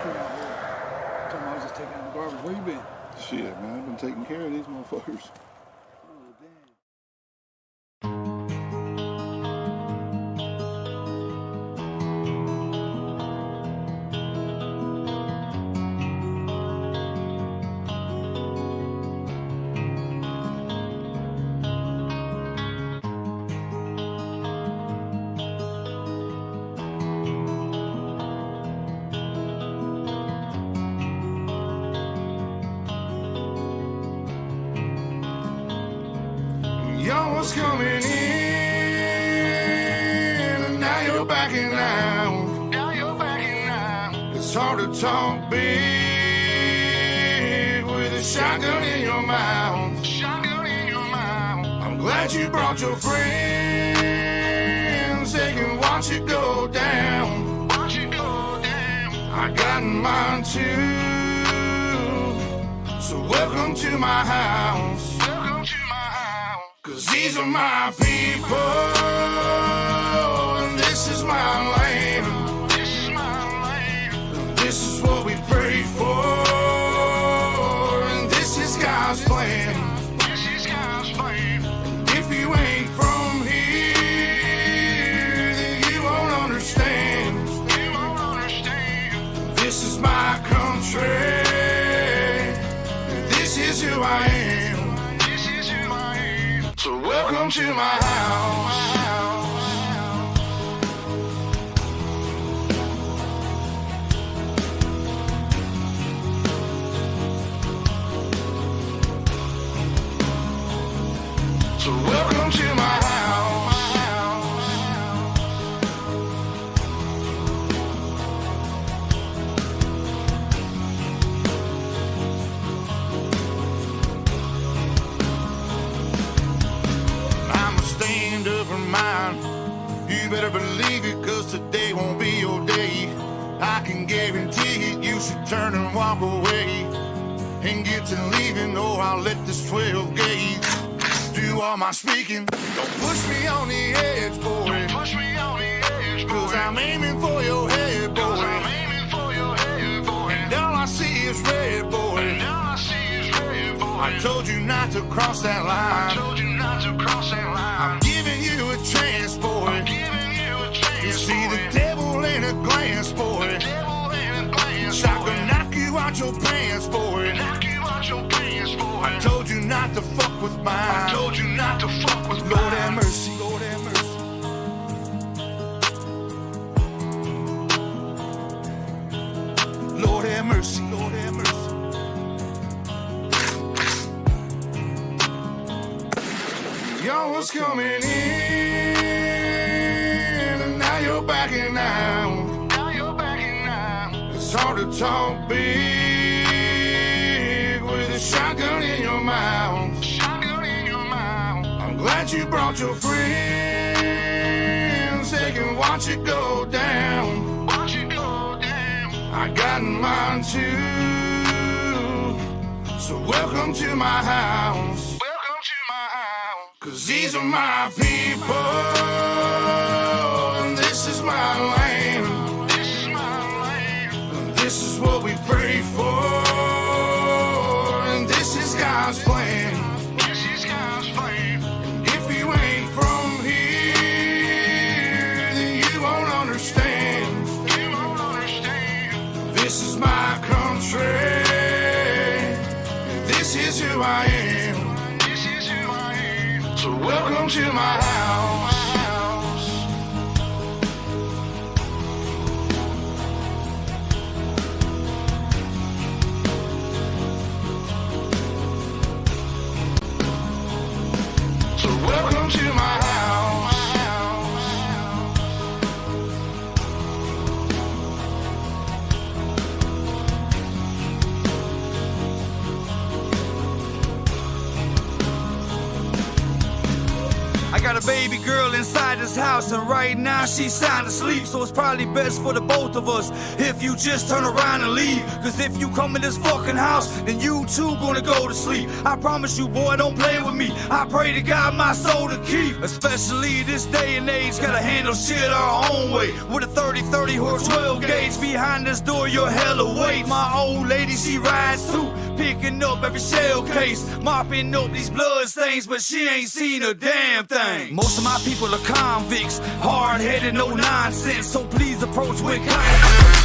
I told him I was just taking out the garbage. Where you been? Shit, man, I've been taking care of these motherfuckers. Oh, damn. Y'all was coming in, and now you're backing out. Now you're backing out. It's hard to talk big with a shotgun in your mouth. Shotgun in your mouth. I'm glad you brought your friends. They can watch it go down. Watch it go down. I got mine too. So welcome to my house. Welcome to my house. 'Cause these are my people, and this is my land. This is my land. And this is what we pray for, and this is God's plan. This is God's plan. And if you ain't from here, then you won't understand. You won't understand. This is my country, and this is who I am. So welcome to my house. So welcome to my house. You better believe it, 'cause today won't be your day. I can guarantee it, you should turn and walk away and get to leaving, or I'll let this 12 gauge do all my speaking. Don't push me on the edge, boy. Don't push me on the edge, boy. 'Cause I'm aiming for your head, boy. 'Cause I'm aiming for your head, boy. And all I see is red, boy. And all I see is red, boy. I told you not to cross that line. I told you not to cross that line. I'm giving you a chance, boy. I'm giving you a chance, you see boy. The devil in a glance, boy. The devil in a glance, I can knock you out your pants, boy. Knock you out your pants, boy. I told you not to fuck with mine. I told you not to fuck with mine. Lord have mercy, Lord have mercy. Lord have mercy, Lord have mercy. Y'all was coming in, and now you're backing out. Now you're backing out. It's hard to talk big with a shotgun in your mouth. Shotgun in your mouth. I'm glad you brought your friends. They can watch it go down. Watch it go down. I got mine too. So welcome to my house. 'Cause these are my people, and this is my land. This is my land. And this is what we pray for, and this is God's plan. This is God's plan. And if you ain't from here, then you won't understand. You won't understand. This is my country, and this is who I am. So welcome to my house. So welcome to my house. I got a baby girl inside this house, and right now she's sound asleep. So it's probably best for the both of us if you just turn around and leave. 'Cause if you come in this fucking house, then you too gonna go to sleep. I promise you, boy, don't play with me. I pray to God my soul to keep. Especially this day and age, gotta handle shit our own way. With a 30-30 or 12 gauge, be behind this door, your hell awaits. My old lady, she rides too, picking up every shell case, mopping up these blood stains, but she ain't seen a damn thing. Most of my people are convicts, hard-headed, no nonsense, so please approach with kindness.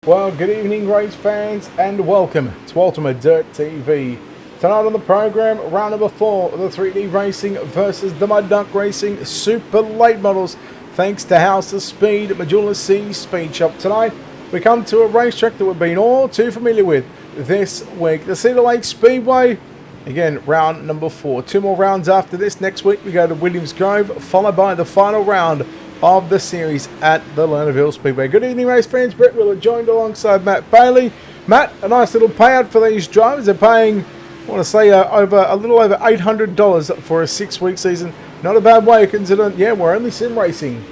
Well, good evening race fans and welcome to UltimateDirtTV. Tonight on the program, round number 4 of the 3D Racing versus the Mud Duck Racing Super Late Models. Thanks to House of Speed, Majula C Speed Shop. Tonight we come to a racetrack that we've been all too familiar with this week, the Cedar Lake Speedway. Again, round number 4. 2 more rounds after this. Next week we go to Williams Grove, followed by the final round of the series at the Lernerville Speedway. Good evening race fans, Brett Wheeler joined alongside Matt Bailey. Matt, a nice little payout for these drivers. They're paying, I want to say, a little over $800 for a 6-week season. Not a bad way considering, yeah, we're only sim racing.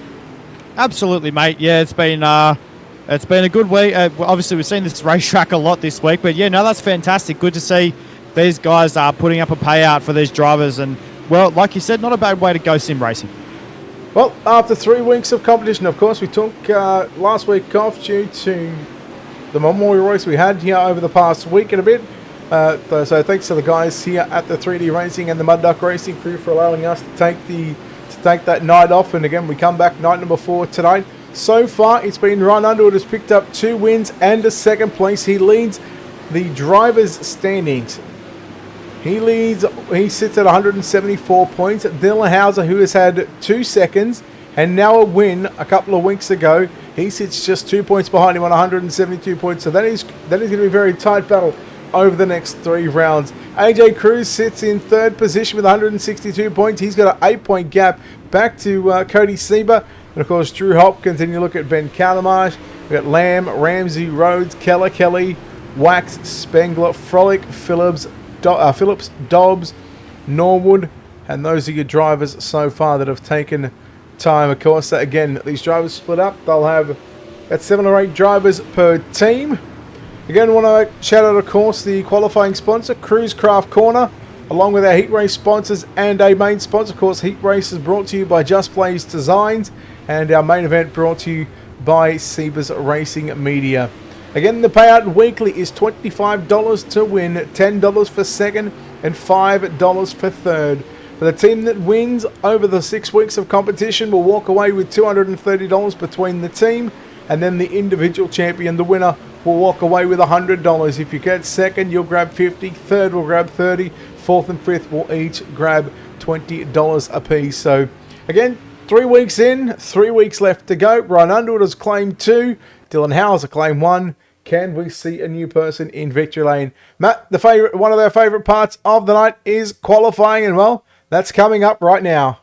Absolutely, mate. Yeah, it's been a good week. Obviously, we've seen this racetrack a lot this week, but yeah, no, that's fantastic. Good to see these guys are putting up a payout for these drivers, and well, like you said, not a bad way to go sim racing. Well, after 3 weeks of competition, of course, we took last week off due to the memorial race we had here over the past week and a bit. So thanks to the guys here at the 3D Racing and the Mud Duck Racing crew for allowing us to take that night off. And again, we come back night number 4 tonight. So far, it's been Ryan Underwood has picked up 2 wins and a 2nd place. He leads the drivers' standings. He sits at 174 points. Dylan Hauser, who has had 2 seconds and now a win a couple of weeks ago, he sits just 2 points behind him on 172 points. So that is going to be a very tight battle over the next 3 rounds. AJ Cruz sits in 3rd position with 162 points. He's got an 8-point gap back to Cody Sieber. And of course, Drew Hopkins. And you look at Ben Calamarsh. We've got Lamb, Ramsey, Rhodes, Keller, Kelly, Wax, Spengler, Frolic, Phillips, Dobbs, Norwood, and those are your drivers so far that have taken time. Of course, again, these drivers split up. They'll have at 7 or 8 drivers per team. Again, want to shout out, of course, the qualifying sponsor, Cruise Craft Corner, along with our Heat Race sponsors and a main sponsor. Of course, Heat Race is brought to you by Just Blaze Designs, and our main event brought to you by Seabers Racing Media. Again, the payout weekly is $25 to win, $10 for 2nd, and $5 for 3rd. For the team that wins over the 6 weeks of competition will walk away with $230 between the team, and then the individual champion, the winner, will walk away with $100. If you get 2nd, you'll grab $50, 3rd will grab $30, 4th and 5th will each grab $20 apiece. So, again, 3 weeks in, 3 weeks left to go. Ryan Underwood has claimed 2. Dylan Howes has claimed 1. Can we see a new person in victory lane? Matt, one of our favourite parts of the night is qualifying, and well, that's coming up right now.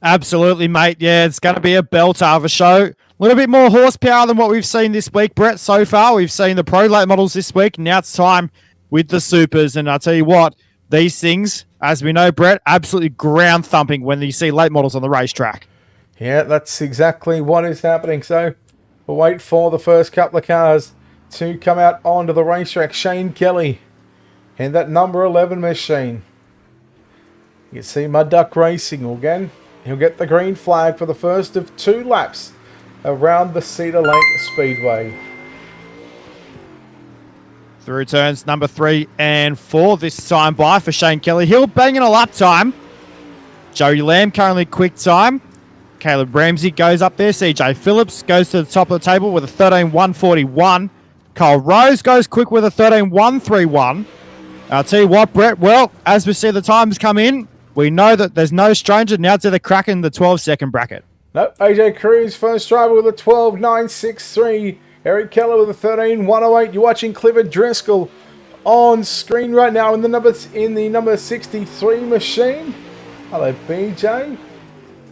Absolutely, mate. Yeah, it's going to be a belter of a show. A little bit more horsepower than what we've seen this week, Brett, so far. We've seen the pro late models this week. Now it's time with the supers. And I'll tell you what, these things, as we know, Brett, absolutely ground thumping when you see late models on the racetrack. Yeah, that's exactly what is happening. So we'll wait for the first couple of cars to come out onto the racetrack. Shane Kelly and that number 11 machine. You can see Mud Duck Racing again. He'll get the green flag for the first of 2 laps around the Cedar Lake Speedway. Through turns number 3 and 4 this time by for Shane Kelly. He'll bang in a lap time. Joey Lamb currently quick time. Caleb Ramsey goes up there. CJ Phillips goes to the top of the table with a 13.141. Kyle Rose goes quick with a 13.131. I'll tell you what, Brett, well, as we see the times come in, we know that there's no stranger now to the cracking the 12-second bracket. Nope, AJ Cruz, first driver with a 12.963. Eric Keller with a 13.108. You're watching Clifford Driscoll on screen right now in the number 63 machine. Hello, BJ.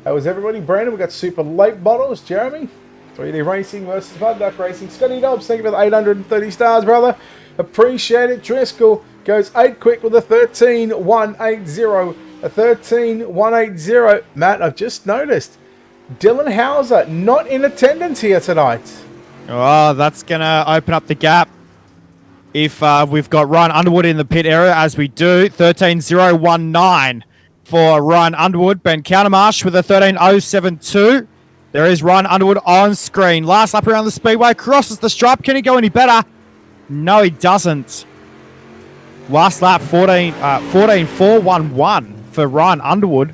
How is everybody? Brandon, we've got super late bottles. Jeremy, 3D Racing versus Mud Duck Racing. Scotty Dobbs, thank you for the 830 stars, brother. Appreciate it. Driscoll goes 8 quick with a 13.180. A 13.180. Matt, I've just noticed Dylan Hauser not in attendance here tonight. Oh, that's going to open up the gap. If we've got Ryan Underwood in the pit area, as we do, 13.019 for Ryan Underwood. Ben Countermarsh with a 13.072. There is Ryan Underwood on screen. Last lap around the speedway, crosses the stripe. Can he go any better? No, he doesn't. Last lap, 14.411 for Ryan Underwood.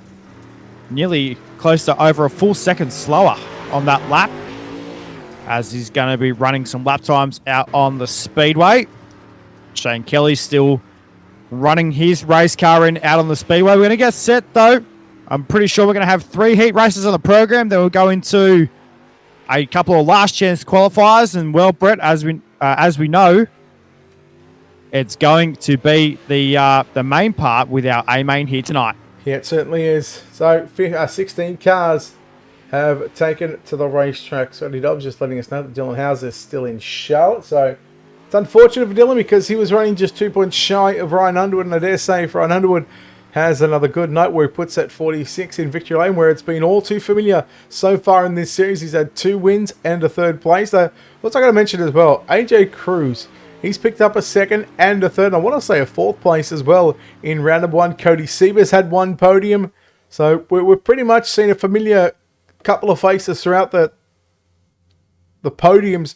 Nearly close to over a full second slower on that lap, as he's going to be running some lap times out on the speedway. Shane Kelly still running his race car out on the speedway. We're going to get set, though. I'm pretty sure we're going to have 3 heat races on the program. Then we'll go into a couple of last chance qualifiers. And, well, Brett, as we know, it's going to be the main part with our A main here tonight. Yeah, it certainly is. So 16 cars have taken to the racetrack. Scotty Dobbs just letting us know that Dylan Hauser is still in Charlotte. So it's unfortunate for Dylan because he was running just 2 points shy of Ryan Underwood. And I dare say if Ryan Underwood has another good night where he puts at 46 in Victory Lane, where it's been all too familiar so far in this series. He's had 2 wins and a 3rd place. What's I got to mention as well, AJ Cruz. He's picked up a 2nd and a 3rd, and I want to say a 4th place as well in round number 1. Cody Siebers had 1 podium. So we've pretty much seen a familiar couple of faces throughout the podiums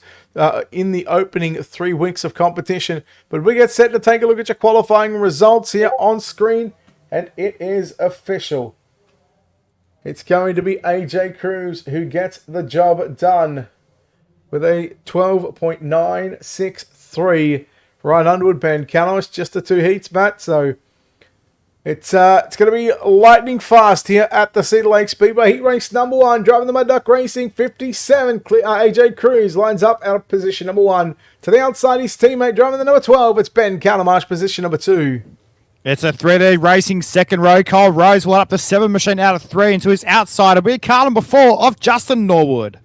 in the opening 3 weeks of competition. But we get set to take a look at your qualifying results here on screen, and it is official. It's going to be AJ Cruz who gets the job done with a 12.963. Ryan Underwood, Ben Callowis, just the 2 heats, Matt. So it's going to be lightning fast here at the Cedar Lake Speedway. Heat race number 1, driving the Mud Duck Racing 57. AJ Cruz lines up out of position number 1. To the outside, his teammate driving the number 12. It's Ben Callowis, position number 2. It's a 3D Racing second row. Kyle Rose will up the 7 machine out of 3 into his outside. It'll be a car number 4 of Justin Norwood.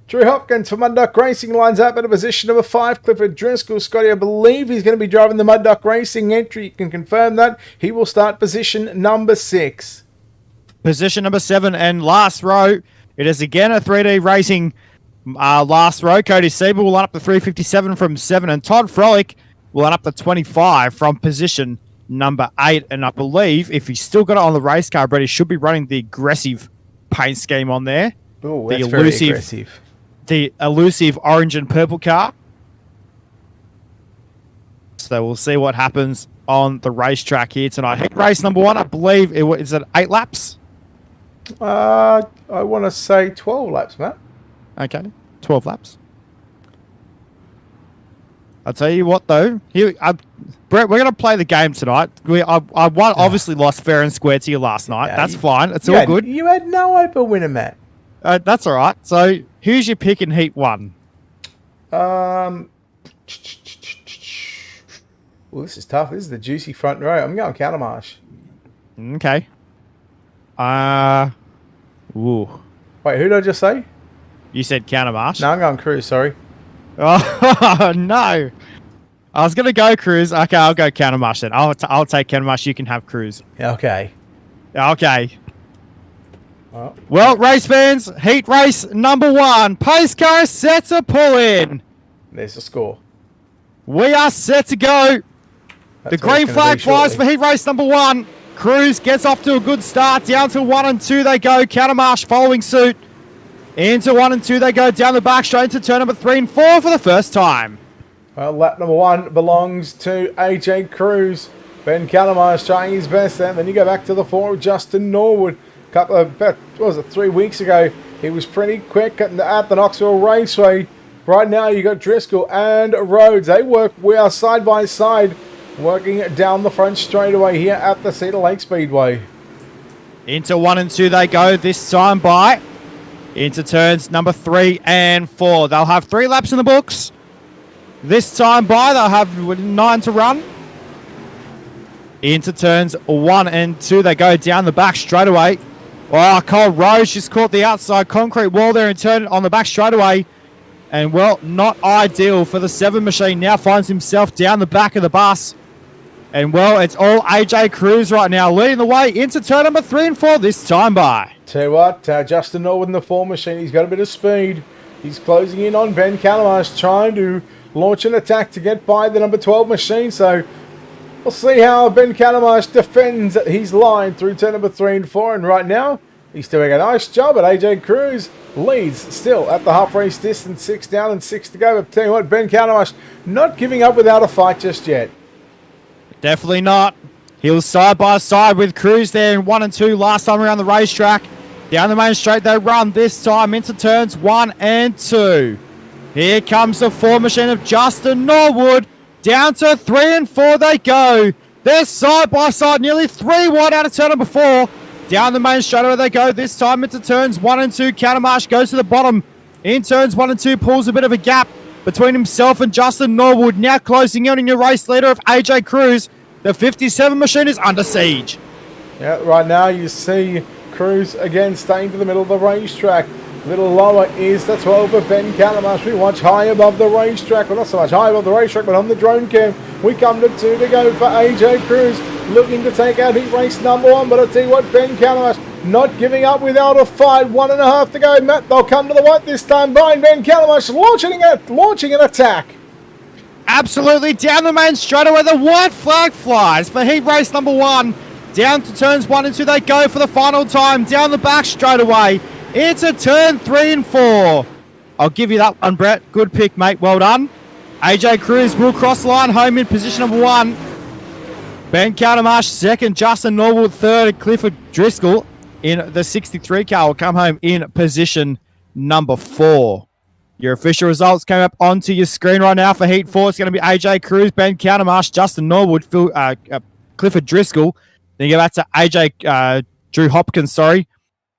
Drew Hopkins for Mud Duck Racing lines up at a position number 5. Clifford Driscoll. Scotty, I believe he's going to be driving the Mud Duck Racing entry. You can confirm that. He will start position number 6. Position number 7 and last row. It is again a 3D Racing last row. Cody Siebel will line up the 357 from 7. And Todd Frolick will line up the 25 from position number 8. And I believe if he's still got it on the race car, Brett, he should be running the aggressive paint scheme on there. Oh, that's very aggressive. The elusive orange and purple car. So we'll see what happens on the racetrack here tonight. Heat race number 1, I believe, is it 8 laps? I want to say 12 laps, Matt. Okay, 12 laps. I'll tell you what, though. Brett, we're going to play the game tonight. I obviously lost fair and square to you last night. Yeah, that's fine. It's all good. You had no open winner, Matt. That's all right. So, who's your pick in Heat 1? Well, this is tough. This is the juicy front row. I'm going Countermarsh. Okay. Ooh. Wait, who did I just say? You said Countermarsh. No, I'm going Cruz, sorry. Oh, no. I was going to go Cruz. Okay, I'll go Countermarsh then. I'll take Countermarsh. You can have Cruz. Okay. Okay. Well, race fans, heat race number 1. Pace car set to pull in. There's the score. We are set to go. The green flag flies for heat race number 1. Cruz gets off to a good start. Down to 1 and 2 they go. Countermarsh following suit. Into 1 and 2 they go. Down the back straight into turn number 3 and 4 for the first time. Well, lap number 1 belongs to AJ Cruz. Ben Calamar's trying his best there. Then you go back to the 4 with Justin Norwood. Couple of, what was it, 3 weeks ago. He was pretty quick at the Knoxville Raceway. Right now you got Driscoll and Rhodes. We are side by side, working down the front straightaway here at the Cedar Lake Speedway. Into 1 and 2 they go, this time by. Into turns number 3 and 4. They'll have 3 laps in the books. This time by, they'll have 9 to run. Into turns 1 and 2 they go down the back straightaway. Oh, Cole Rose just caught the outside concrete wall there and turned on the back straightaway. And, well, not ideal for the 7 machine. Now finds himself down the back of the bus. And, well, it's all AJ Cruz right now, leading the way into turn number 3 and 4 this time by. Tell you what, Justin Norwood in the 4 machine, he's got a bit of speed. He's closing in on Ben Calamar's, trying to launch an attack to get by the number 12 machine. So we'll see how Ben Calamar's defends his line through turn number 3 and 4. And right now, he's doing a nice job, and AJ Cruz leads still at the half race distance, 6 down and 6 to go. But tell you what, Ben Calamar's not giving up without a fight just yet. Definitely not. He was side by side with Cruz there in 1 and 2 last time around the racetrack. Down the main straight they run this time into turns 1 and 2. Here comes the 4 machine of Justin Norwood. Down to 3 and 4 they go. They're side by side, nearly 3 wide out of turn number 4. Down the main straightaway they go, this time into turns 1 and 2. Countermarsh goes to the bottom. In turns 1 and 2, pulls a bit of a gap between himself and Justin Norwood. Now closing in on your race leader of AJ Cruz. The 57 machine is under siege. Yeah, right now you see Cruz again staying to the middle of the racetrack. A little lower is the 12 of Ben Calamarsh. We watch high above the racetrack. Well, not so much high above the racetrack, but on the drone cam. We come to 2 to go for AJ Cruz. Looking to take out heat race number 1. But I'll tell you what, Ben Calamarsh not giving up without a fight. 1.5 to go. Matt, they'll come to the white this time. Behind Ben Calamarsh launching an attack. Absolutely down the main straightaway. The white flag flies for heat race number 1. Down to turns 1 and 2 they go for the final time. Down the back straightaway. It's a turn 3 and 4. I'll give you that one, Brett. Good pick, mate. Well done. AJ Cruz will cross the line home in position number 1. Ben Calamarsh second. Justin Norwood third. Clifford Driscoll in the 63 car will come home in position number 4. Your official results came up onto your screen right now for Heat 4. It's going to be AJ Cruz, Ben Calamarsh, Justin Norwood, Clifford Driscoll. Then you go back to AJ Drew Hopkins, sorry.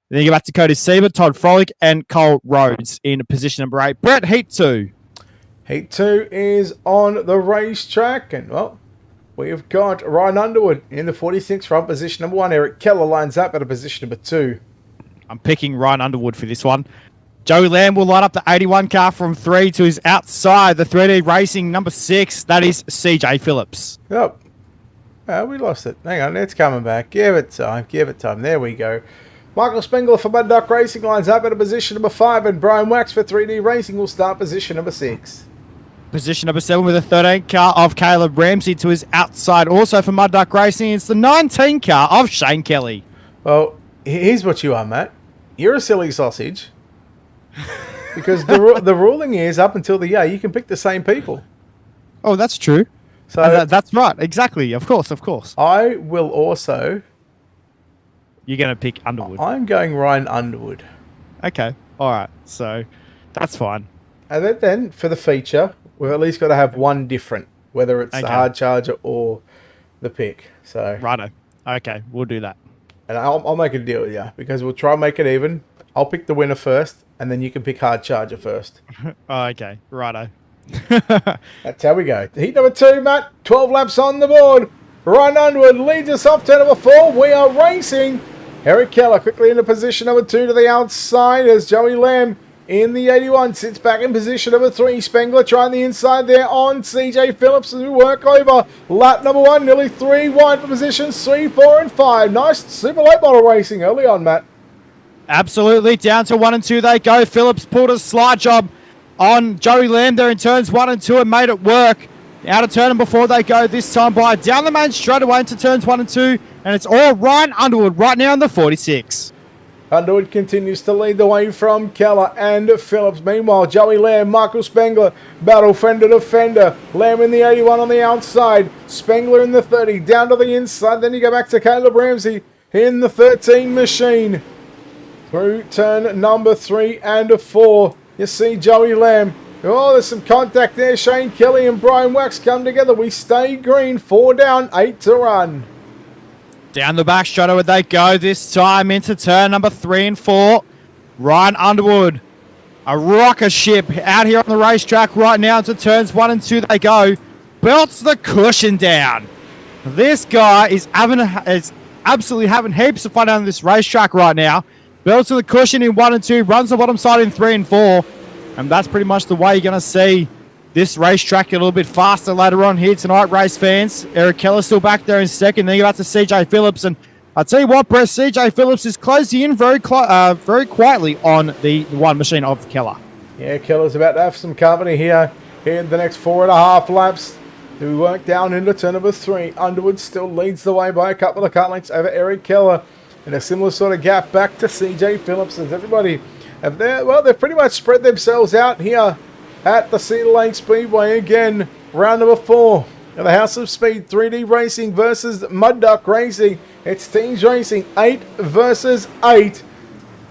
Then you go back to Cody Siebert, Todd Frolick, and Cole Rhodes in position number 8. Brett, Heat 2. Heat 2 is on the racetrack. And, well, we've got Ryan Underwood in the 46 front, position number 1. Eric Keller lines up at a position number 2. I'm picking Ryan Underwood for this one. Joey Lamb will line up the 81 car from 3 to his outside, the 3D Racing number 6. That is CJ Phillips. Yep. We lost it. Hang on, it's coming back. Give it time. There we go. Michael Spengler for Mud Duck Racing lines up at a position number 5, and Brian Wax for 3D Racing will start position number 6. Position number 7 with a 13 car of Caleb Ramsey to his outside. Also for Mud Duck Racing, it's the 19 car of Shane Kelly. Well, here's what you are, Matt. You're a silly sausage. Because the ruling is up until the year, you can pick the same people. Oh, that's true. So that's right. Exactly. Of course. I will also... You're going to pick Underwood. I'm going Ryan Underwood. Okay. All right. So that's fine. And then for the feature, we've at least got to have one different, whether it's the hard charger or the pick. So righto. Okay. We'll do that. And I'll make a deal with you because we'll try and make it even. I'll pick the winner first, and then you can pick hard charger first. Okay. Righto. That's how we go. Heat number 2, Matt. 12 laps on the board. Ryan Underwood leads us off turn number 4. We are racing. Eric Keller quickly into position number 2 to the outside as Joey Lamb in the 81 sits back in position number 3. Spengler trying the inside there on CJ Phillips as we work over lap number 1. Nearly 3 wide for positions 3, 4 and 5. Nice super late model racing early on, Matt. Absolutely. Down to 1 and 2 they go. Phillips pulled a slide job on Joey Lamb there in turns 1 and 2 and made it work. Out of turn number 4 they go this time by down the main straight away into turns 1 and 2. And it's all Ryan Underwood right now in the 46. Underwood continues to lead the way from Keller and Phillips. Meanwhile, Joey Lamb, Michael Spengler, battle fender to fender. Lamb in the 81 on the outside. Spengler in the 30, down to the inside. Then you go back to Caleb Ramsey in the 13 machine. Through turn number 3 and 4, you see Joey Lamb. Oh, there's some contact there. Shane Kelly and Brian Wax come together. We stay green. 4 down, 8 to run. Down the back straight they go this time into turn number 3 and 4. Ryan Underwood, a rocket ship out here on the racetrack right now into turns 1 and 2 they go. Belts the cushion down. This guy is absolutely having heaps of fun on this racetrack right now. Belts to the cushion in 1 and 2, runs the bottom side in 3 and 4. And that's pretty much the way you're going to see this racetrack get a little bit faster later on here tonight, race fans. Eric Keller still back there in second. Then you got to CJ Phillips. And I'll tell you what, Brett, CJ Phillips is closing in very quietly on the one machine of Keller. Yeah, Keller's about to have some company here in the next 4.5 laps. We work down into turn number 3. Underwood still leads the way by a couple of car lengths over Eric Keller. And a similar sort of gap back to CJ Phillips as everybody they've pretty much spread themselves out here at the Cedar Lake Speedway again. Round number 4 of the House of Speed 3D Racing versus Mud Duck Racing. It's teams racing 8 versus 8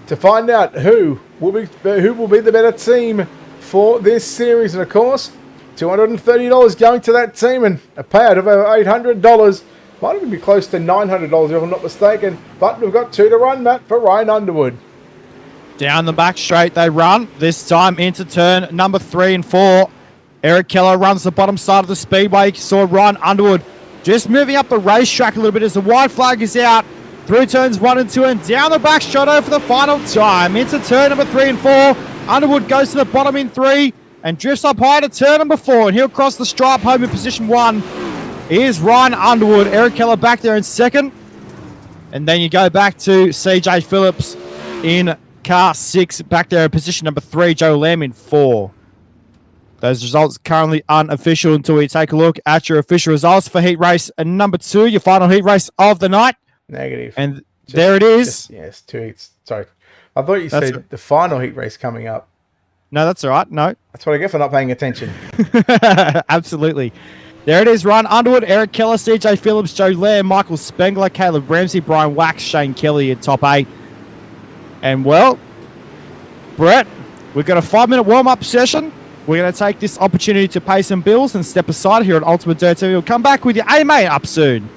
to find out who will be the better team for this series. And of course, $230 going to that team and a payout of over $800. Might even be close to $900 if I'm not mistaken. But we've got 2 to run, Matt, for Ryan Underwood. Down the back straight they run. This time into turn number 3 and 4. Eric Keller runs the bottom side of the speedway. You saw Ryan Underwood just moving up the racetrack a little bit as the white flag is out. Through turns 1 and 2 and down the back straight over for the final time. Into turn number 3 and 4. Underwood goes to the bottom in 3 and drifts up high to turn number 4. And he'll cross the stripe home in position 1. Here's Ryan Underwood. Eric Keller back there in second. And then you go back to CJ Phillips in car 6, back there in position number 3, Joe Lamb in 4. Those results currently unofficial until we take a look at your official results for heat race number 2, your final heat race of the night. Negative. And there it is. Yes, 2 heats. Sorry. I thought you said the final heat race coming up. No, that's all right. No. That's what I get for not paying attention. Absolutely. There it is. Ryan Underwood, Eric Keller, CJ Phillips, Joe Lamb, Michael Spengler, Caleb Ramsey, Brian Wax, Shane Kelly in top 8. And, well, Brett, we've got a 5-minute warm-up session. We're going to take this opportunity to pay some bills and step aside here on Ultimate Dirt TV. We'll come back with your AMA up soon.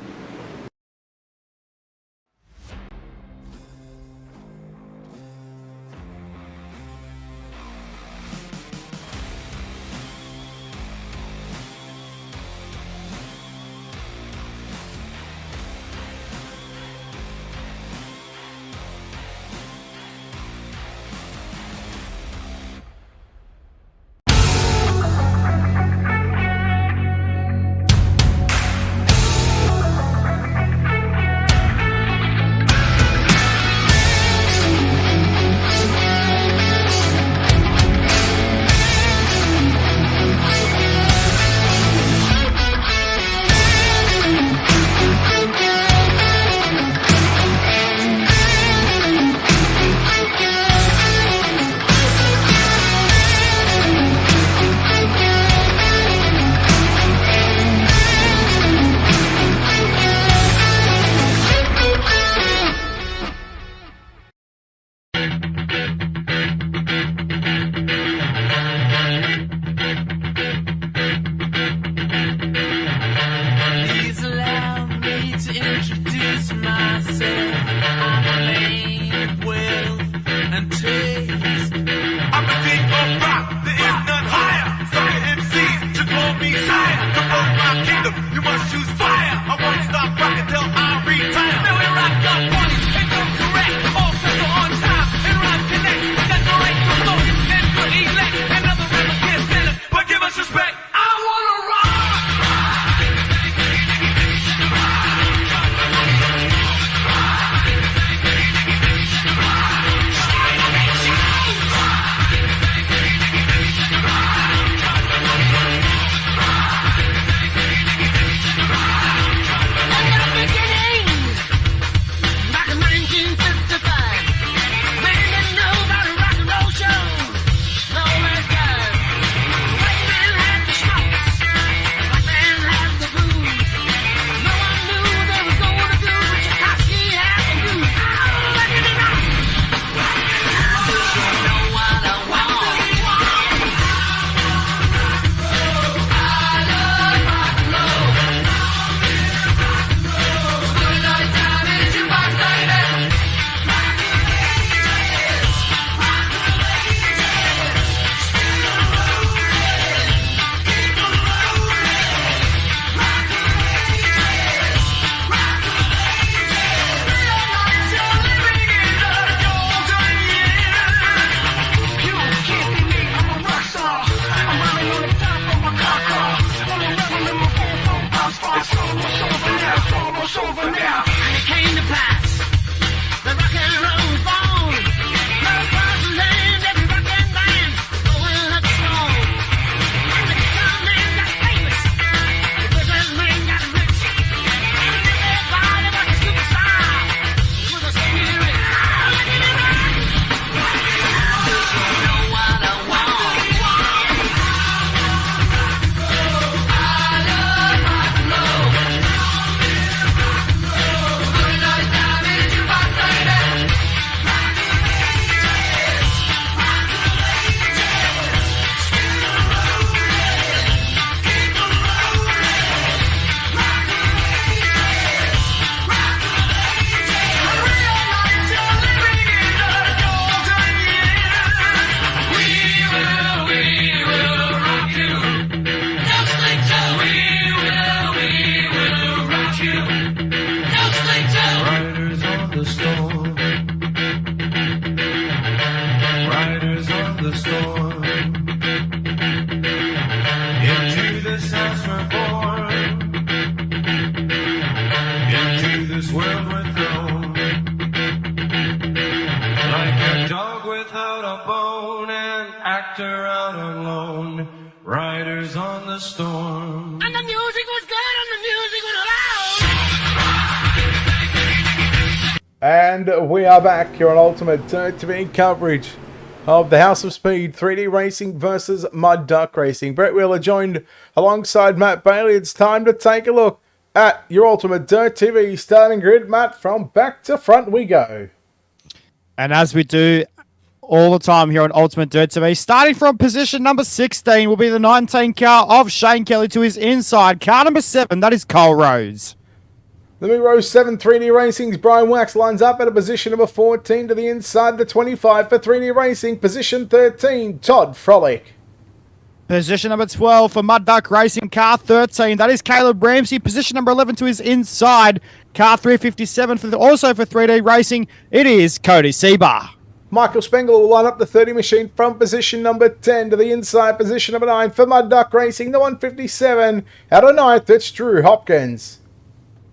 crossover now. And it came to pass. The rock and roll was born. Love across the land, every rock and band going up the storm. And the guitar man got famous. The business man got rich. And everybody was a superstar. With a spirit. Look at it rock. You know what I want. Riders on the storm. Riders on the storm. Into this house we're born. Into this world we're thrown. Like a dog without a bone, an actor out alone. Riders on the storm. And the music was good and the music was loud. And we are back here on Ultimate Dirt TV coverage of the House of Speed 3D Racing versus Mud Duck Racing. Brett Wheeler joined alongside Matt Bailey. It's time to take a look at your Ultimate Dirt TV starting grid. Matt, from back to front we go. And as we do all the time here on Ultimate Dirt TV, starting from position number 16 will be the 19 car of Shane Kelly to his inside. Car number 7, that is Cole Rhodes. The new row 7 3D Racing's Brian Wax lines up at a position number 14 to the inside, the 25 for 3D Racing. Position 13, Todd Frolic. Position number 12 for Mud Duck Racing, car 13. That is Caleb Ramsey. Position number 11 to his inside, car 357 also for 3D Racing. It is Cody Seabar. Michael Spengler will line up the 30 machine from position number 10 to the inside, position number 9 for Mud Duck Racing, the 157. Out of 9th, it's Drew Hopkins.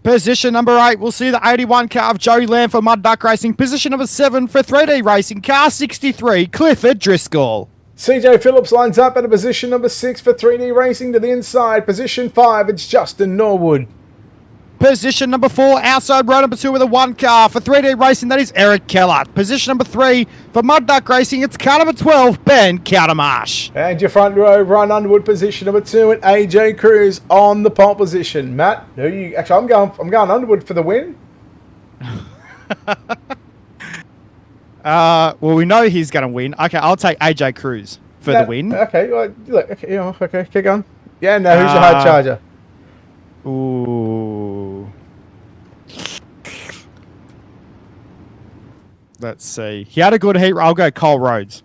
Position number 8, we'll see the 81 car of Joey Lamb for Mud Duck Racing. Position number 7 for 3D Racing, car 63, Clifford Driscoll. CJ Phillips lines up at a position number 6 for 3D Racing to the inside. Position 5, it's Justin Norwood. Position number 4, outside row number 2 with a 1 car for 3D Racing, that is Eric Keller. Position number 3 for Mud Duck Racing, it's car number 12, Ben Countermarsh. And your front row, Ryan Underwood, position number 2, and AJ Cruz on the pole position. Matt, who you? Actually, I'm going Underwood for the win. Well, we know he's going to win. Okay, I'll take AJ Cruz for the win. Okay, well, look, okay, yeah, okay, keep going. Yeah, no, who's your hard charger? Ooh. Let's see. He had a good heat. I'll go Cole Rhodes.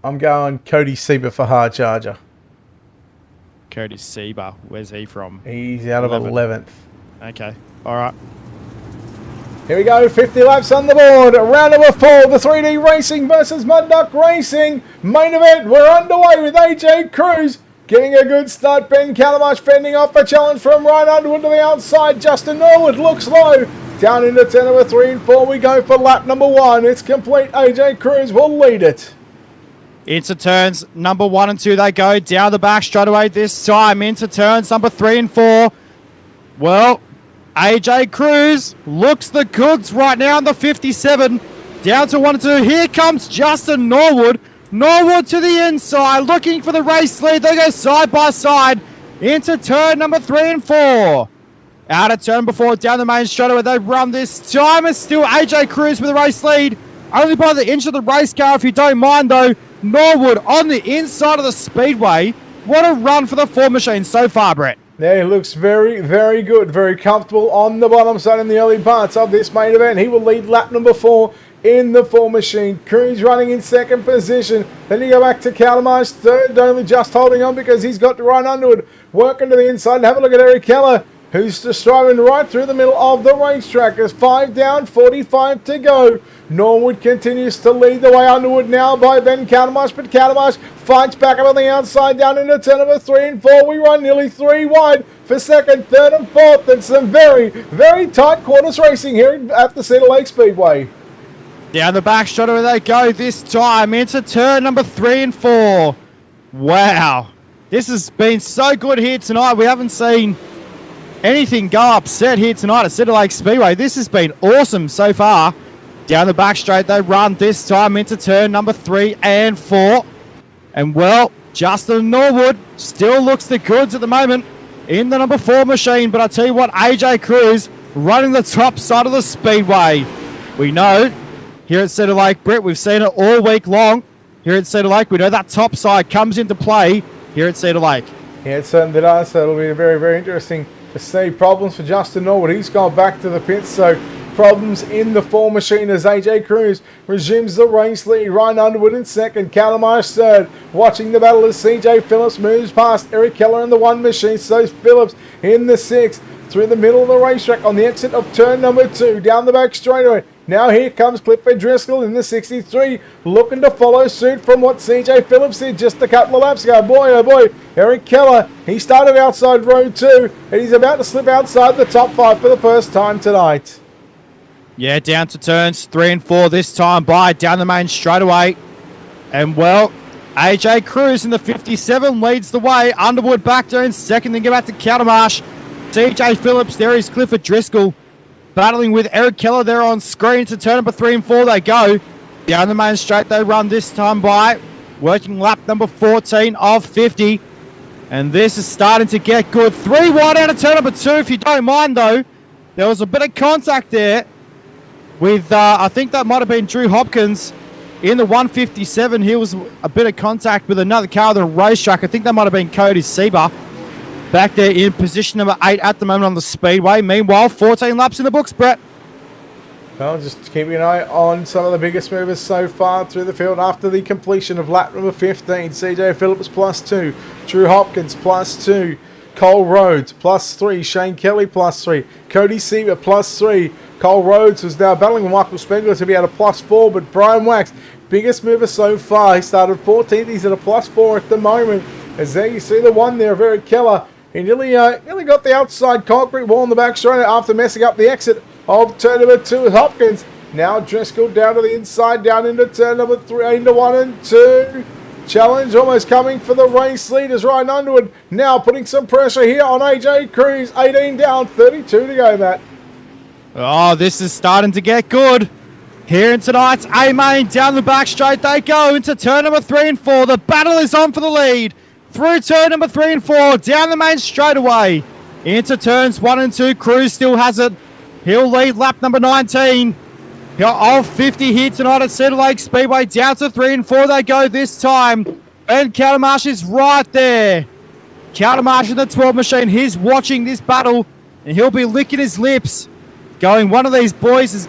I'm going Cody Seaber for hard charger. Cody Seaber. Where's he from? He's out of 11th. Okay. All right. Here we go, 50 laps on the board. Round number 4, the 3D Racing versus Mud Duck Racing. Main event, we're underway with AJ Cruz getting a good start. Ben Calamarsh fending off a challenge from Ryan Underwood to the outside. Justin Norwood looks low. Down into turn number 3 and 4 we go for lap number 1. It's complete. AJ Cruz will lead it. Into turns number 1 and 2 they go. Down the back straight away this time. Into turns number 3 and 4. Well, AJ Cruz looks the goods right now in the 57. Down to 1 and 2. Here comes Justin Norwood. Norwood to the inside, looking for the race lead. They go side by side into turn number 3 and 4. Out of turn before, down the main straight where they run this time. It's still AJ Cruz with the race lead. Only by the inch of the race car, if you don't mind, though. Norwood on the inside of the speedway. What a run for the 4 machine so far, Brett. Yeah, he looks very, very good. Very comfortable on the bottom side in the early parts of this main event. He will lead lap number 4 in the 4 machine. Cruz running in 2nd position. Then you go back to Calamarsh, 3rd, only just holding on because he's got Ryan Underwood working to the inside. Have a look at Eric Keller. who's just driving right through the middle of the racetrack. There's 5 down, 45 to go. Norwood continues to lead the way. Underwood now by Ben Cowdermarsh, but Cowdermarsh fights back up on the outside down into turn number 3 and 4. We run nearly 3 wide for second, third and fourth. And some very, very tight quarters racing here at the Cedar Lake Speedway. Down the back straight where they go this time into turn number 3 and 4. Wow. This has been so good here tonight. We haven't seen anything go upset here tonight at Cedar Lake Speedway. This has been awesome so far. Down the back straight they run this time into turn number 3 and 4. And well, Justin Norwood still looks the goods at the moment in the number 4 machine. But I tell you what, AJ Cruz running the top side of the speedway. We know here at Cedar Lake, Britt, we've seen it all week long. Here at Cedar Lake, we know that top side comes into play here at Cedar Lake. Yeah, it certainly does. So it'll be very, very interesting to see. Problems for Justin Norwood. He's gone back to the pits, so problems in the 4 machine as AJ Cruz resumes the race lead. Ryan Underwood in second, Cowdermarsh third. Watching the battle as CJ Phillips moves past Eric Keller in the 1 machine. So Phillips in the 6th through the middle of the racetrack on the exit of turn number 2. Down the back straightaway. Now here comes Clifford Driscoll in the 63, looking to follow suit from what CJ Phillips did just a couple of laps ago. Boy, oh boy, Eric Keller, he started outside row 2, and he's about to slip outside the top 5 for the first time tonight. Yeah, down to turns 3 and 4 this time by down the main straightaway. And well, AJ Cruz in the 57 leads the way. Underwood back there in second, then go back to Cowdermarsh. CJ Phillips, there is Clifford Driscoll battling with Eric Keller there on screen. To turn number 3 and 4 they go. Down the main straight they run this time by. Working lap number 14 of 50. And this is starting to get good. 3 wide out of turn number 2, if you don't mind though. There was a bit of contact there with, I think that might have been Drew Hopkins in the 157. Here was a bit of contact with another car on the racetrack. I think that might have been Cody Sieber. Back there in position number 8 at the moment on the speedway. Meanwhile, 14 laps in the books, Brett. Well, just keeping an eye on some of the biggest movers so far through the field after the completion of lap number 15. CJ Phillips +2. Drew Hopkins +2. Cole Rhodes +3. Shane Kelly +3. Cody Sieber +3. Cole Rhodes was now battling with Michael Spengler to be at a +4, but Brian Wax, biggest mover so far. He started 14th. He's at a +4 at the moment. As there you see the one there of Eric Keller. He nearly got the outside concrete wall in the back straight after messing up the exit of turn number 2 with Hopkins. Now Driscoll down to the inside, down into turn number 3, into 1 and 2. Challenge almost coming for the race leaders. Ryan Underwood now putting some pressure here on AJ Cruz. 18 down, 32 to go, Matt. Oh, this is starting to get good. Here in tonight's A-Main, down the back straight they go into turn number 3 and 4. The battle is on for the lead. Through turn number 3 and 4, down the main straightaway. Into turns 1 and 2, Cruz still has it. He'll lead lap number 19. Of 50 here tonight at Cedar Lake Speedway. Down to 3 and 4 they go this time. And Cowdermarsh is right there. Cowdermarsh in the 12 machine. He's watching this battle, and he'll be licking his lips, going, one of these boys is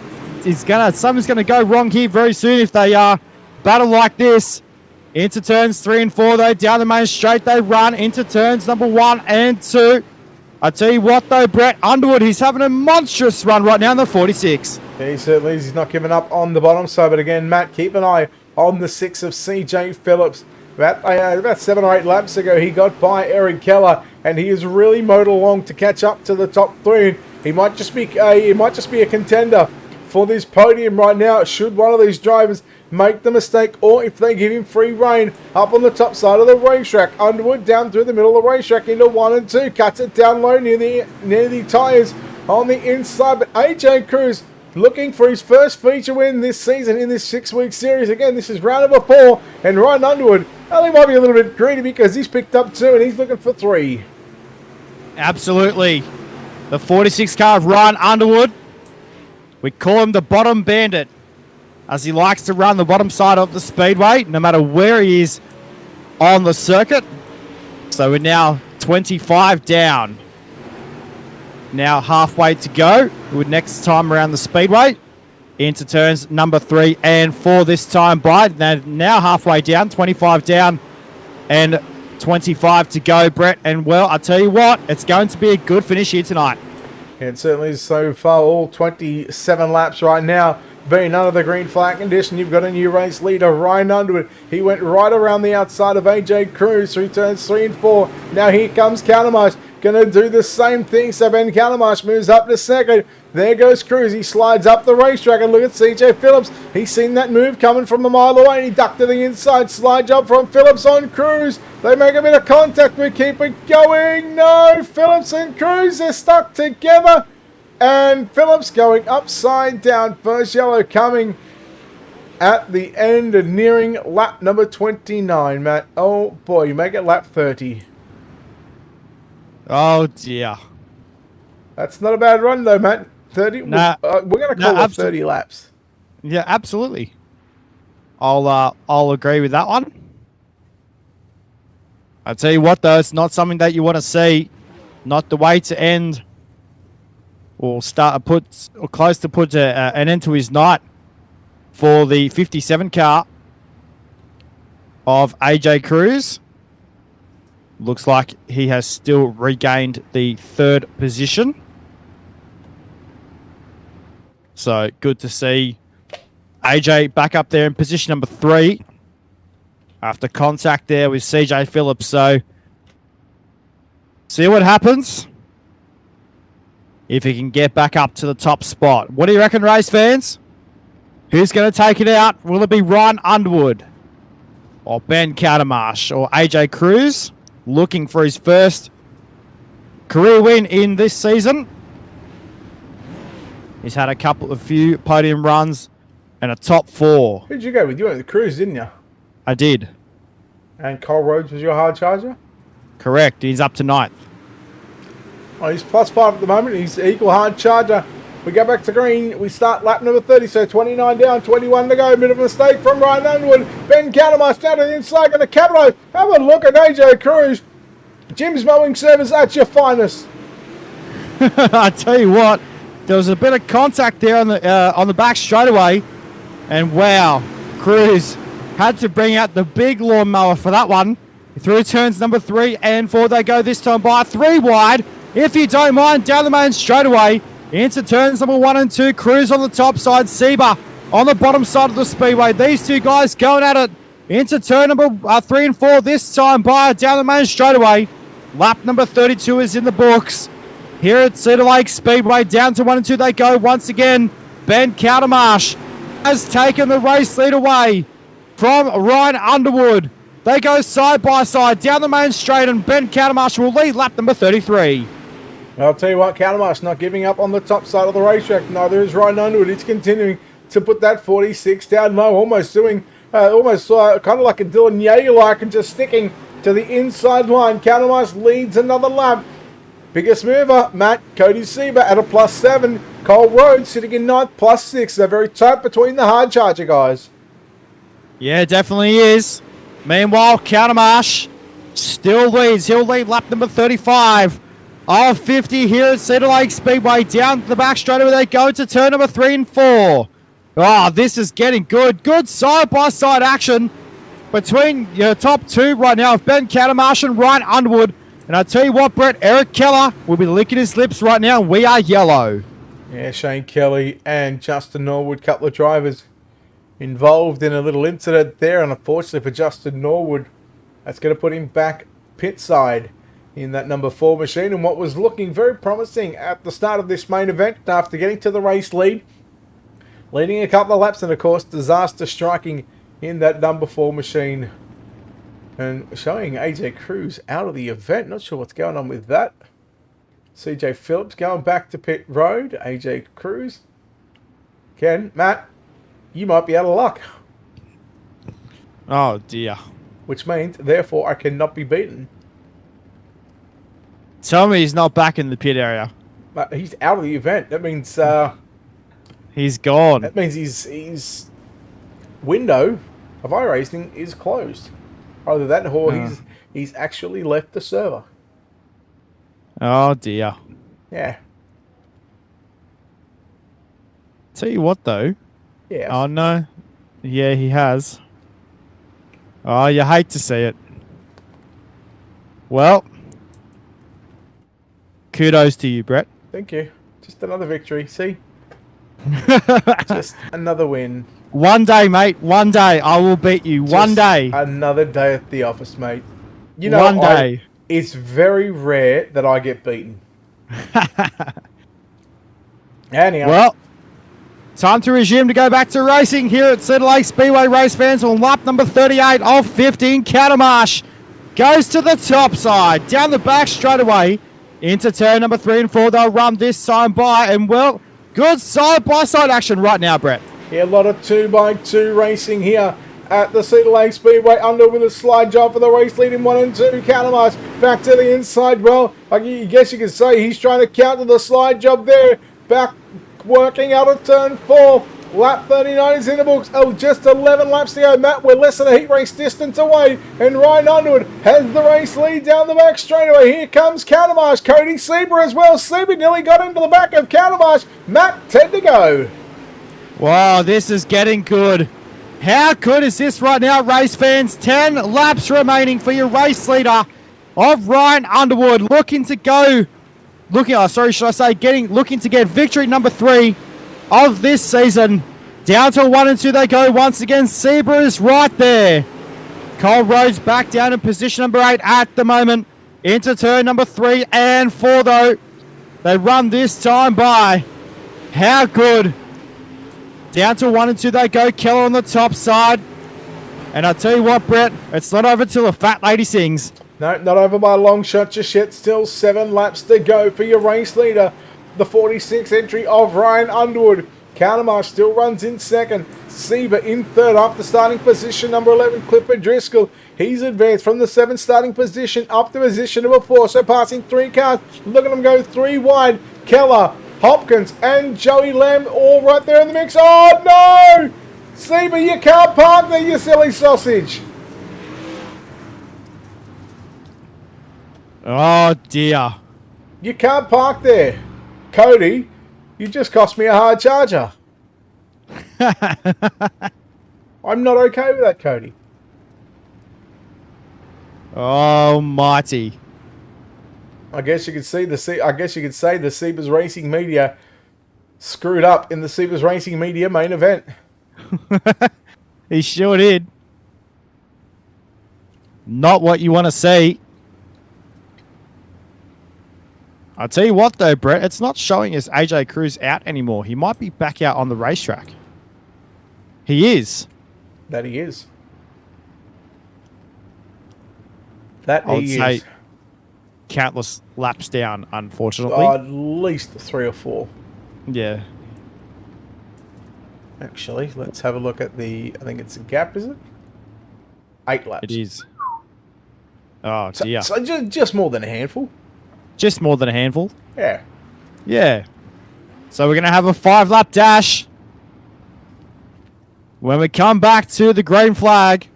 something's gonna go wrong here very soon if they battle like this. Into turns 3 and 4 though, down the main straight they run into turns number 1 and 2. I tell you what though, Brett, Underwood, he's having a monstrous run right now in the 46. Yeah, he certainly is. He's not giving up on the bottom side, but again, Matt, keep an eye on the 6 of CJ Phillips. About 7 or 8 laps ago, he got by Eric Keller, and he has really mowed along to catch up to the top 3. He might just be a contender for this podium right now, should one of these drivers make the mistake, or if they give him free rein up on the top side of the racetrack. Underwood down through the middle of the racetrack into 1 and 2, cuts it down low near the tyres on the inside. But AJ Cruz looking for his first feature win this season in this 6-week series. Again, this is round number 4, and Ryan Underwood, well, he might be a little bit greedy because he's picked up 2 and he's looking for 3. Absolutely. The 46 car of Ryan Underwood. We call him the bottom bandit, as he likes to run the bottom side of the speedway, no matter where he is on the circuit. So we're now 25 down. Now halfway to go with next time around the speedway. Into turns number 3 and 4 this time by. Now halfway down, 25 down. And 25 to go, Brett. And, well, I tell you what, it's going to be a good finish here tonight. It certainly is so far, all 27 laps right now. Being under the green flag condition, you've got a new race leader, Ryan Underwood. He went right around the outside of AJ Cruz through turns 3 and 4. Now here comes Calamarsh. Going to do the same thing. So Ben Calamarsh moves up to second. There goes Cruz. He slides up the racetrack. And look at CJ Phillips. He's seen that move coming from a mile away. And he ducked to the inside. Slide jump from Phillips on Cruz. They make a bit of contact. We keep it going. No, Phillips and Cruz are stuck together. And Phillips going upside down. First yellow coming at the end and nearing lap number 29, Matt. Oh, boy. You make it lap 30. Oh, dear. That's not a bad run, though, Matt. 30. Nah, we're going to call it 30 laps. Yeah, absolutely. I'll agree with that one. I tell you what, though, it's not something that you want to see. Not the way to end, or close to put an end to his night for the 57 car of AJ Cruz. Looks like he has still regained the 3rd position. So good to see AJ back up there in position number 3 after contact there with CJ Phillips. So see what happens if he can get back up to the top spot. What do you reckon, race fans? Who's going to take it out? Will it be Ryan Underwood or Ben Calamarsh or AJ Cruz? Looking for his first career win in this season. He's had a few podium runs and a top 4. Who'd you go with? You went with Cruz, didn't you? I did. And Cole Rhodes was your hard charger? Correct. He's up to 9th. Oh, he's +5 at the moment. He's equal hard charger. We go back to green. We start lap number 30, so 29 down, 21 to go. Bit of a mistake from Ryan Underwood. Ben Calamarsh down to the inside, going to capitalise. Have a look at AJ Cruz. Jim's Mowing Service at your finest. I tell you what, there was a bit of contact there on the back straightaway, and wow, Cruz had to bring out the big lawnmower for that one. Through turns number 3 and 4, they go this time by 3 wide. If you don't mind, down the main straightaway. Into turns number 1 and 2. Cruz on the top side. Cedar on the bottom side of the speedway. These two guys going at it. Into turn number 3 and 4 this time by down the main straightaway. Lap number 32 is in the books. Here at Cedar Lake Speedway. Down to 1 and 2 they go once again. Ben Calamarsh has taken the race lead away from Ryan Underwood. They go side by side down the main straight, and Ben Calamarsh will lead lap number 33. I'll tell you what, Calamarsh not giving up on the top side of the racetrack. Neither is Ryan Underwood. He's continuing to put that 46 down low, almost doing, kind of like a Dylan Yeager-like, and just sticking to the inside line. Calamarsh leads another lap. Biggest mover, Matt, Cody Sieber at a +7. Cole Rhodes sitting in 9th, +6. They're very tight between the hard charger guys. Yeah, definitely is. Meanwhile, Calamarsh still leads. He'll lead lap number 35. Of 50 here at Cedar Lake Speedway. Down the back straight where they go to turn number 3 and 4. Oh, this is getting good. Good side-by-side action between your top 2 right now of Ben Calamarsh and Ryan Underwood. And I tell you what, Brett, Eric Keller will be licking his lips right now. We are yellow. Yeah, Shane Kelly and Justin Norwood, couple of drivers involved in a little incident there. And unfortunately for Justin Norwood, that's going to put him back pit side in that number 4 machine, and what was looking very promising at the start of this main event after getting to the race lead, leading a couple of laps, and of course disaster striking in that number 4 machine and showing AJ Cruz out of the event. Not sure what's going on with that. CJ Phillips going back to pit road. AJ Cruz. Ken, Matt, you might be out of luck. Oh dear. Which means, therefore, I cannot be beaten. Tell me he's not back in the pit area. But he's out of the event. That means he's gone. That means his window of iRacing is closed. Either that or he's actually left the server. Oh dear. Yeah. Tell you what though. Yeah. Oh no. Yeah, he has. Oh, you hate to see it. Well, kudos to you, Brett. Thank you. Just another victory. See? Just another win. One day, mate. One day, I will beat you. One Just day. Another day at the office, mate. You know, One day. It's very rare that I get beaten. Anyhow. Well, time to resume to go back to racing here at Cedar Lake Speedway. Race fans on lap number 38 of 15. Catamash goes to the top side, down the back straight away into turn number 3 and 4. They'll run this time by, and well, good side-by-side action right now, Brett. Yeah, a lot of 2x2 racing here at the Cedar Lake Speedway. Under with a slide job for the race leading 1 and 2. Catamash back to the inside. Well, I guess you could say he's trying to counter the slide job there. Back working out of turn 4. Lap 39 is in the books. Oh, just 11 laps to go. Matt, we're less than a heat race distance away. And Ryan Underwood has the race lead down the back straightaway. Here comes Catamash. Cody Sieber as well. Sieber nearly got into the back of Catamash. Matt, 10 to go. Wow, this is getting good. How good is this right now, race fans? 10 laps remaining for your race leader of Ryan Underwood. Looking to get victory number 3 of this season. Down to 1 and 2 they go once again. Sieber is right there. Cole Rhodes back down in position number 8 at the moment. Into turn number 3 and 4 though. They run this time by. How good. Down to 1 and 2 they go. Keller on the top side. And I tell you what, Brett, it's not over till a fat lady sings. No, not over by a long shot just yet. Still 7 laps to go for your race leader. The 46th entry of Ryan Underwood. Catamash still runs in second. Sieber in third after starting position number 11. Clipper Driscoll. He's advanced from the 7th starting position up to position number 4. So passing 3 cars. Look at them go 3 wide. Keller, Hopkins and Joey Lamb all right there in the mix. Oh no! Sieber, you can't park there, you silly sausage. Oh dear. You can't park there. Cody, you just cost me a hard charger. I'm not okay with that, Cody. Almighty. I guess you could say the Sieber's Racing Media screwed up in the Sieber's Racing Media main event. He sure did. Not what you want to see. I'll tell you what though, Brett, it's not showing us AJ Cruz out anymore. He might be back out on the racetrack. He is. That he is. That I would he say is. countless laps down, unfortunately. At least 3 or 4. Yeah. Actually, let's have a look at the... I think it's a gap, is it? 8 laps. It is. Oh, So, dear. so just more than a handful. Just more than a handful. Yeah. Yeah. So we're going to have a 5-lap dash. When we come back to the green flag.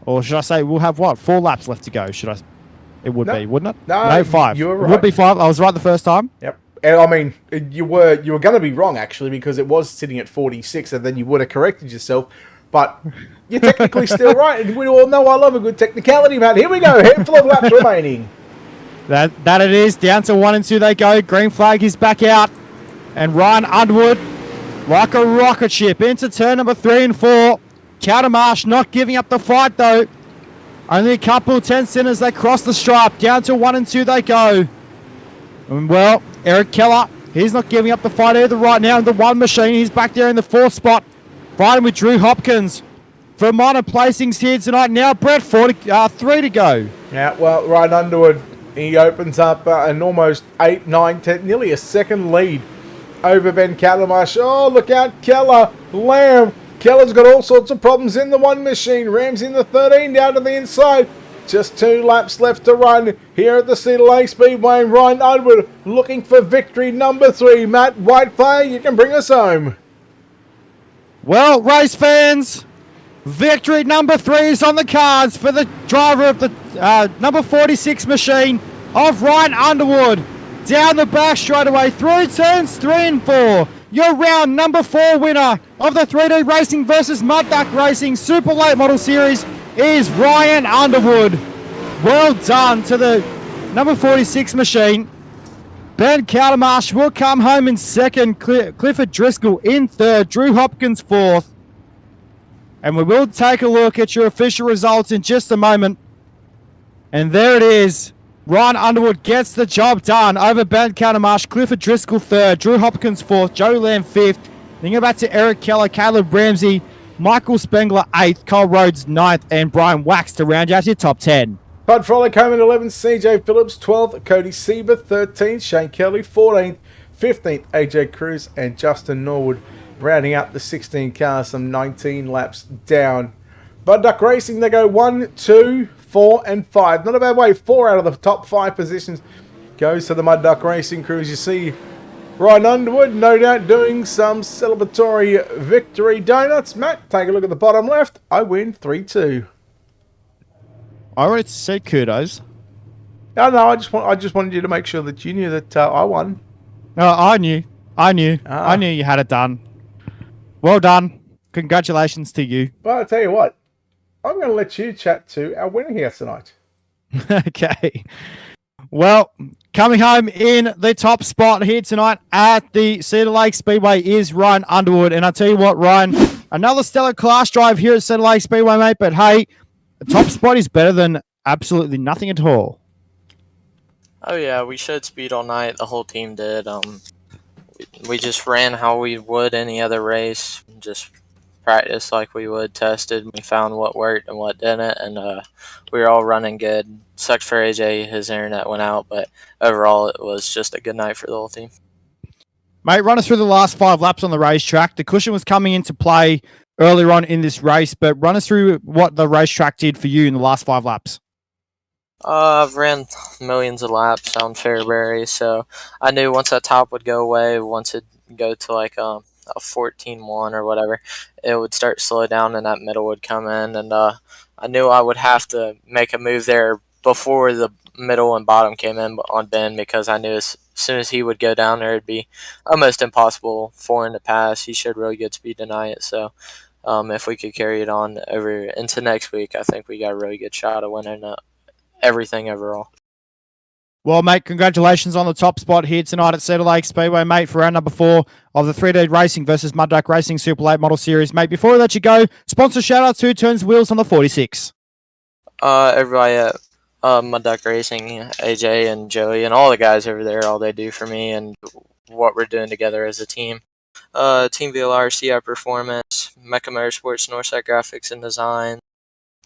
Or should I say we'll have what? 4 laps left to go. It would be, wouldn't it? No, 5. you were It right. would be 5. I was right the first time. Yep. And I mean, you were going to be wrong, actually, because it was sitting at 46, and then you would have corrected yourself. But you're technically still right, and we all know I love a good technicality, Matt. Here we go. Handful of laps remaining. That it is. Down to 1 and 2 they go. Green flag is back out. And Ryan Underwood, like a rocket ship, into turn number 3 and 4. Catamash not giving up the fight, though. Only a couple 10th as they cross the stripe. Down to 1 and 2 they go. And well, Eric Keller, he's not giving up the fight either right now in the 1 machine. He's back there in the 4th spot, fighting with Drew Hopkins for minor placings here tonight. Now, Brett, 3 to go. Yeah, well, Ryan Underwood, he opens up an almost 8, 9, 10, nearly a second lead over Ben Catamash. Oh, look out, Keller, Lamb. Keller's got all sorts of problems in the 1 machine. Rams in the 13 down to the inside. Just 2 laps left to run here at the Cedar Lake Speedway. Ryan Underwood looking for victory number 3. Matt Whitefire, you can bring us home. Well, race fans, victory number 3 is on the cards for the driver of the number 46 machine of Ryan Underwood. Down the back straight away through turns 3 and 4. Your round number 4 winner of the 3D Racing versus Mudduck Racing Super Late Model Series is Ryan Underwood. Well done to the number 46 machine. Ben Cowdermarsh will come home in second. Clifford Driscoll in third. Drew Hopkins fourth. And we will take a look at your official results in just a moment. And there it is. Ryan Underwood gets the job done over Ben Cowdermarsh. Clifford Driscoll third. Drew Hopkins fourth. Joe Lamb fifth. Then go back to Eric Keller, Caleb Ramsey, Michael Spengler eighth, Cole Rhodes ninth, and Brian Wax to round out your top 10. Bud Frolic home in 11th, CJ Phillips 12th, Cody Sieber 13th, Shane Kelly 14th, 15th, AJ Cruz, and Justin Norwood rounding out the 16 cars, some 19 laps down. Bud Duck Racing, they go 1, 2, 4, and 5. Not a bad way. 4 out of the top 5 positions goes to the Mud Duck Racing crews. You see Ryan Underwood, no doubt, doing some celebratory victory donuts. Matt, take a look at the bottom left. I win 3-2. I wanted to say kudos. No, I just wanted you to make sure that you knew that I won. No, I knew you had it done. Well done. Congratulations to you. Well, I'll tell you what. I'm going to let you chat to our winner here tonight. Okay. Well, coming home in the top spot here tonight at the Cedar Lake Speedway is Ryan Underwood. And I tell you what, Ryan, another stellar class drive here at Cedar Lake Speedway, mate. But hey, the top spot is better than absolutely nothing at all. Oh yeah, we showed speed all night. The whole team did. We just ran how we would any other race. Just practiced like we would, tested. We found what worked and what didn't, and we were all running good. Sucked for AJ, his internet went out, but overall it was just a good night for the whole team. Mate, run us through the last 5 laps on the racetrack. The cushion was coming into play earlier on in this race, but run us through what the racetrack did for you in the last 5 laps. I've ran millions of laps on Fairbury, so I knew once that top would go away, once it go to like a 14-1 or whatever, it would start to slow down and that middle would come in, and I knew I would have to make a move there before the middle and bottom came in on Ben, because I knew as soon as he would go down there, it'd be almost impossible for him to pass. He showed really good speed tonight, so if we could carry it on over into next week, I think we got a really good shot of winning everything overall. Well, mate, congratulations on the top spot here tonight at Cedar Lake Speedway, mate, for round number 4 of the 3D Racing versus Mud Duck Racing Super Late Model Series. Mate, before we let you go, sponsor shout-outs, who turns wheels on the 46? Everybody at Mud Duck Racing, AJ and Joey, and all the guys over there, all they do for me and what we're doing together as a team. Team VLR, CI Performance, Mecca Motorsports, Northside Graphics and Design,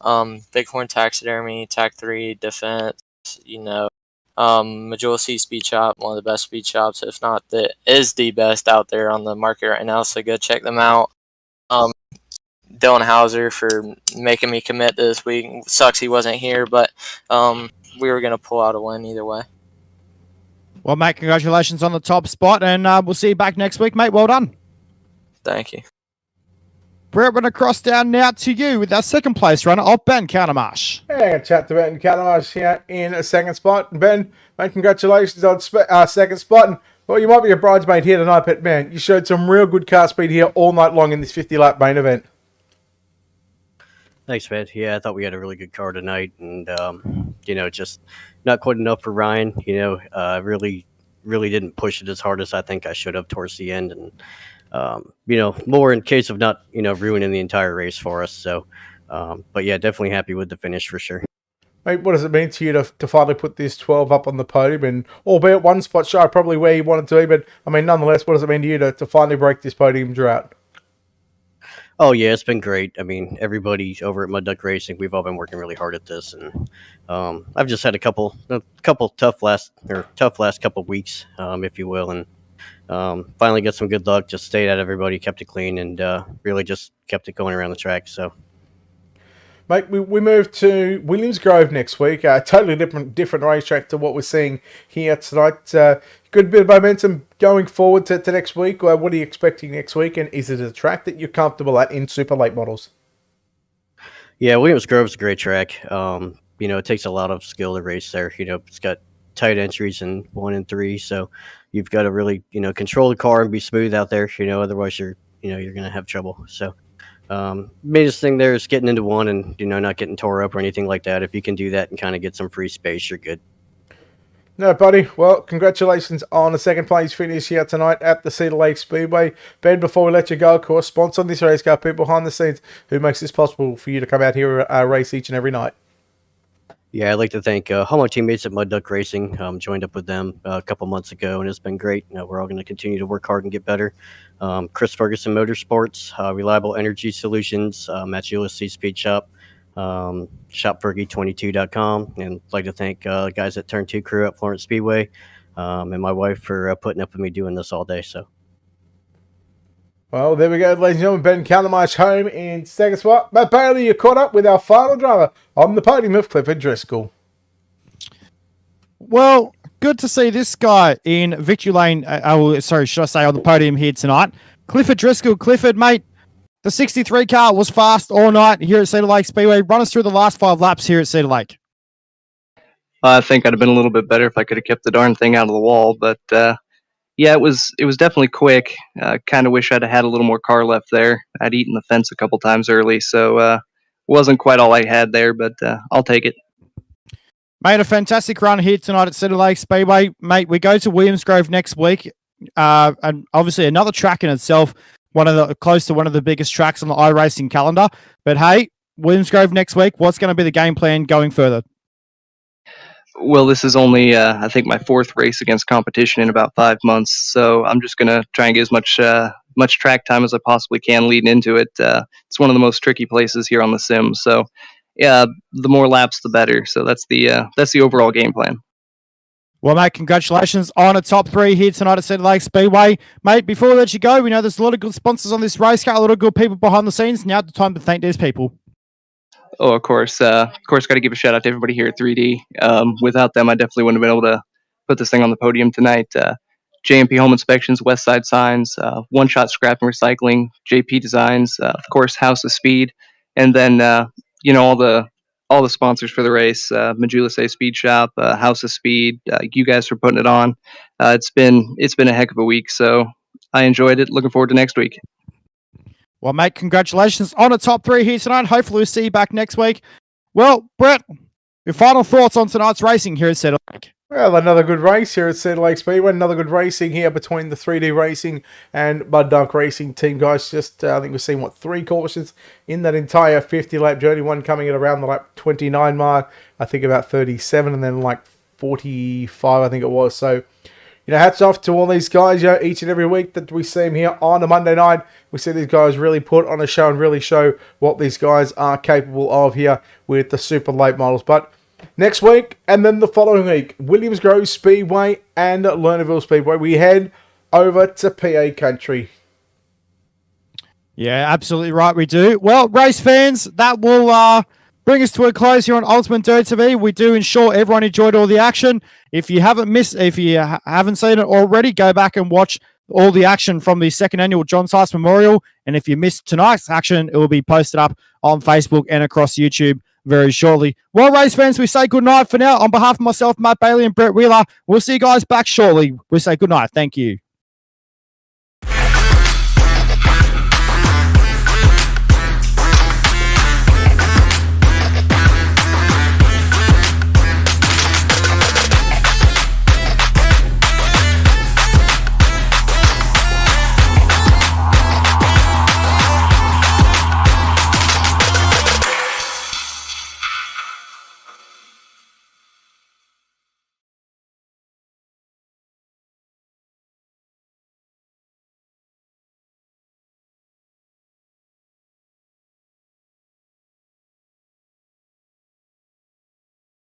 Bighorn Taxidermy, Tac 3, Defense, Majula C Speed Shop, one of the best speed shops, if not is the best out there on the market right now, so go check them out. Dylan Hauser for making me commit this week. Sucks he wasn't here, but we were going to pull out a win either way. Well, mate, congratulations on the top spot, and we'll see you back next week, mate. Well done. Thank you. Brett, we're going to cross down now to you with our second place runner of Ben Cowdermarsh. Yeah, I'm going to chat to Ben Cowdermarsh here in a second spot. Ben, mate, congratulations on second spot. And, well, you might be a bridesmaid here tonight, but man, you showed some real good car speed here all night long in this 50-lap main event. Thanks, man. Yeah, I thought we had a really good car tonight, and just not quite enough for Ryan. Really didn't push it as hard as I think I should have towards the end, and more in case of not ruining the entire race for us. So, but yeah, definitely happy with the finish for sure. Mate, what does it mean to you to finally put this 12 up on the podium, and albeit one spot shy, probably where you wanted to be, but I mean, nonetheless, what does it mean to you to finally break this podium drought? Oh yeah, it's been great. I mean, everybody over at Mud Duck Racing, we've all been working really hard at this, and I've just had a couple tough last couple weeks, if you will, and finally got some good luck. Just stayed at everybody, kept it clean, and really just kept it going around the track. So, mate, we move to Williams Grove next week. A totally different racetrack to what we're seeing here tonight. Good bit of momentum going forward to next week. What are you expecting next week? And is it a track that you're comfortable at in super late models? Yeah, Williams Grove's a great track. It takes a lot of skill to race there. It's got tight entries in 1 and 3, so you've got to really control the car and be smooth out there. Otherwise you're going to have trouble. So Biggest thing there is getting into one and not getting tore up or anything like that. If you can do that and kind of get some free space, you're good. No, buddy. Well, congratulations on a second place finish here tonight at the Cedar Lake Speedway. Ben, before we let you go, of course, sponsor on this race car, people behind the scenes who makes this possible for you to come out here and race each and every night. Yeah, I'd like to thank all my teammates at Mud Duck Racing. Joined up with them a couple months ago, and it's been great. We're all going to continue to work hard and get better. Chris Ferguson Motorsports, Reliable Energy Solutions, Matt Ulysses Speed Shop, shopfergie22.com, and I'd like to thank guys at Turn 2 crew at Florence Speedway, and my wife for putting up with me doing this all day. So, well, there we go, ladies and gentlemen. Ben Calamarsh home in second spot. Matt Bailey, you're caught up with our final driver on the podium of Clifford Driscoll. Well, good to see this guy in victory lane. Should I say on the podium here tonight? Clifford Driscoll. Clifford, mate, the 63 car was fast all night here at Cedar Lake Speedway. Run us through the last 5 laps here at Cedar Lake. I think I'd have been a little bit better if I could have kept the darn thing out of the wall, but yeah, it was definitely quick. Kind of wish I'd have had a little more car left there. I'd eaten the fence a couple times early, so wasn't quite all I had there, but I'll take it. Made a fantastic run here tonight at Cedar Lake Speedway. Mate, we go to Williams Grove next week, and obviously another track in itself, close to one of the biggest tracks on the iRacing calendar. But hey, Williams Grove next week, what's going to be the game plan going further? Well, this is only, I think, my 4th race against competition in about 5 months, so I'm just going to try and get as much track time as I possibly can leading into it. It's one of the most tricky places here on the sim, so yeah, the more laps, the better. So that's the overall game plan. Well, mate, congratulations on a top 3 here tonight at Cedar Lake Speedway. Mate, before we let you go, we know there's a lot of good sponsors on this race car, a lot of good people behind the scenes. Now the time to thank these people. Oh, of course, got to give a shout out to everybody here at 3D. Without them, I definitely wouldn't have been able to put this thing on the podium tonight. JMP Home Inspections, Westside Signs, One Shot Scrap and Recycling, JP Designs, of course, House of Speed, and then all the sponsors for the race, Majula Speed Shop, House of Speed, you guys for putting it on. It's been a heck of a week, so I enjoyed it. Looking forward to next week. Well, mate, congratulations on a top 3 here tonight. Hopefully we'll see you back next week. Well, Brett, your final thoughts on tonight's racing here at Cedar Lake? Well, another good race here at Cedar Lake Speedway. Another good racing here between the 3D Racing and Mud Duck Racing team, guys. Just, I think we've seen, 3 cautions in that entire 50-lap journey. One coming at around the lap 29 mark. I think about 37, and then 45, I think it was. So, hats off to all these guys. Each and every week that we see them here on a Monday night, we see these guys really put on a show and really show what these guys are capable of here with the super late models. But next week, and then the following week, Williams Grove Speedway and Lernerville Speedway, we head over to PA country. Yeah, absolutely right, we do. Well, race fans, that will bring us to a close here on UltimateDirtTV. We do ensure everyone enjoyed all the action. If you haven't seen it already, go back and watch all the action from the 2nd annual John Sice Memorial. And if you missed tonight's action, it will be posted up on Facebook and across YouTube very shortly. Well, race fans, we say good night for now. On behalf of myself, Matt Bailey, and Brett Wheeler, we'll see you guys back shortly. We say good night. Thank you.